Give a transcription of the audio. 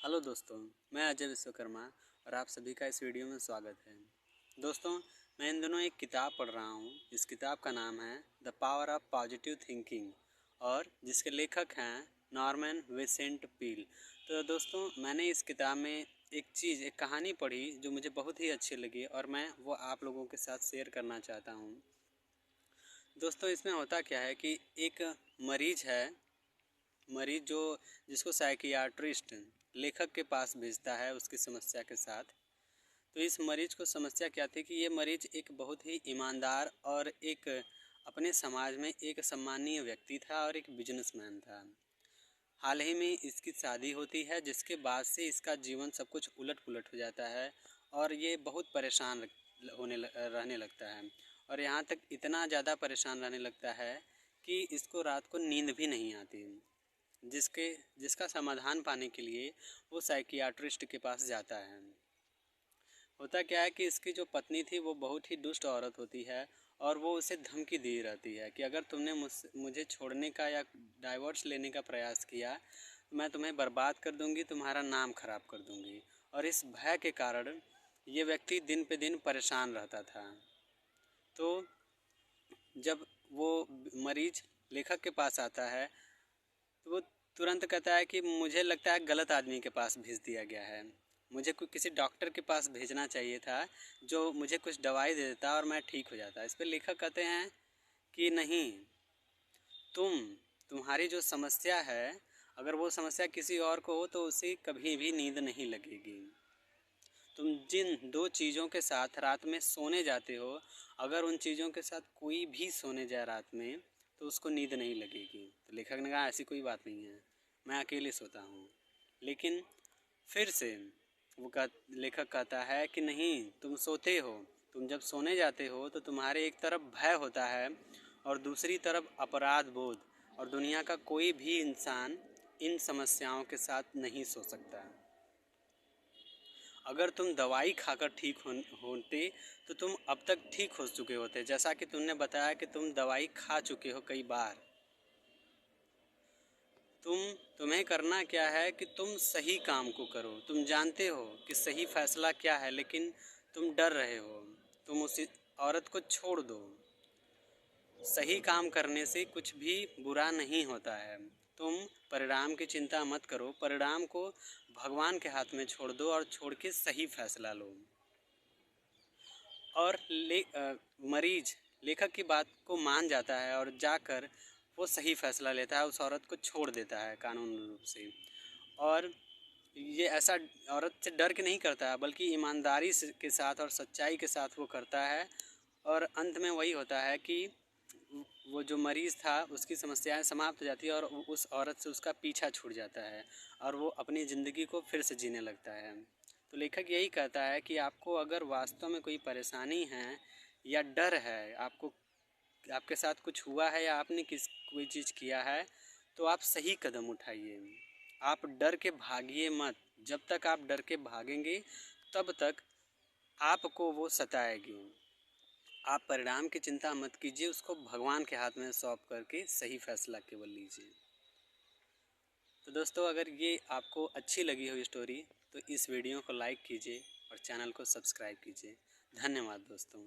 Hello दोस्तों, मैं अजय विश्वकर्मा और आप सभी का इस वीडियो में स्वागत है। दोस्तों, मैं इन दिनों एक किताब पढ़ रहा हूँ। इस किताब का नाम है the power of positive thinking और जिसके लेखक हैं नॉर्मन विंसेंट पील। तो दोस्तों, मैंने इस किताब में एक कहानी पढ़ी जो मुझे बहुत ही अच्छी लगी और मैं वो आप लोगों के साथ शेयर करना चाहता हूँ। दोस्तों, इसमें होता क्या है कि एक मरीज है, मरीज जिसको साइकियाट्रिस्ट लेखक के पास भेजता है उसकी समस्या के साथ। तो इस मरीज को समस्या क्या थी कि ये मरीज एक बहुत ही ईमानदार और एक अपने समाज में एक सम्मानीय व्यक्ति था और एक बिजनेसमैन था। हाल ही में इसकी शादी होती है जिसके बाद से इसका जीवन सब कुछ उलट पुलट हो जाता है और ये बहुत परेशान रहने लगता है। और यहाँ तक इतना ज़्यादा परेशान रहने लगता है कि इसको रात को नींद भी नहीं आती, जिसका समाधान पाने के लिए वो साइकियाट्रिस्ट के पास जाता है। होता क्या है कि इसकी जो पत्नी थी वो बहुत ही दुष्ट औरत होती है और वो उसे धमकी दी रहती है कि अगर तुमने मुझे छोड़ने का या डाइवोर्स लेने का प्रयास किया तो मैं तुम्हें बर्बाद कर दूंगी, तुम्हारा नाम खराब कर दूंगी। और इस भय के कारण ये व्यक्ति दिन पे दिन परेशान रहता था। तो जब वो मरीज लेखक के पास आता है तो वो तुरंत कहता है कि मुझे लगता है गलत आदमी के पास भेज दिया गया है, मुझे किसी डॉक्टर के पास भेजना चाहिए था जो मुझे कुछ दवाई दे देता और मैं ठीक हो जाता। इस पर लेखक कहते हैं कि नहीं, तुम्हारी जो समस्या है, अगर वो समस्या किसी और को हो तो उसे कभी भी नींद नहीं लगेगी। तुम जिन दो चीज़ों के साथ रात में सोने जाते हो, अगर उन चीज़ों के साथ कोई भी सोने जाए रात में तो उसको नींद नहीं लगेगी। तो लेखक ने कहा ऐसी कोई बात नहीं है, मैं अकेले सोता हूँ। लेकिन फिर से लेखक कहता है कि नहीं, तुम सोते हो, तुम जब सोने जाते हो तो तुम्हारे एक तरफ भय होता है और दूसरी तरफ अपराध बोध, और दुनिया का कोई भी इंसान इन समस्याओं के साथ नहीं सो सकता। अगर तुम दवाई खाकर ठीक होते तो तुम अब तक ठीक हो चुके होते, जैसा कि तुमने बताया कि तुम दवाई खा चुके हो कई बार। तुम्हें करना क्या है कि तुम सही काम को करो। तुम जानते हो कि सही फैसला क्या है, लेकिन तुम डर रहे हो। तुम उस औरत को छोड़ दो। सही काम करने से कुछ भी बुरा नहीं होता है। तुम परिणाम की चिंता मत करो, परिणाम को भगवान के हाथ में छोड़ दो और छोड़ के सही फैसला लो। और मरीज लेखक की बात को मान जाता है और जाकर वो सही फैसला लेता है, उस औरत को छोड़ देता है कानूनी रूप से। और ये ऐसा औरत से डर के नहीं करता है, बल्कि ईमानदारी के साथ और सच्चाई के साथ वो करता है। और अंत में वही होता है कि वो जो मरीज़ था उसकी समस्याएं समाप्त हो जाती है और उस औरत से उसका पीछा छूट जाता है और वो अपनी ज़िंदगी को फिर से जीने लगता है। तो लेखक यही कहता है कि आपको अगर वास्तव में कोई परेशानी है या डर है, आपको आपके साथ कुछ हुआ है या आपने कोई चीज़ किया है, तो आप सही कदम उठाइए। आप डर के भागिए मत। जब तक आप डर के भागेंगे तब तक आपको वो सताएगी। आप परिणाम की चिंता मत कीजिए, उसको भगवान के हाथ में सौंप करके सही फैसला केवल लीजिए। तो दोस्तों, अगर ये आपको अच्छी लगी हो स्टोरी तो इस वीडियो को लाइक कीजिए और चैनल को सब्सक्राइब कीजिए। धन्यवाद दोस्तों।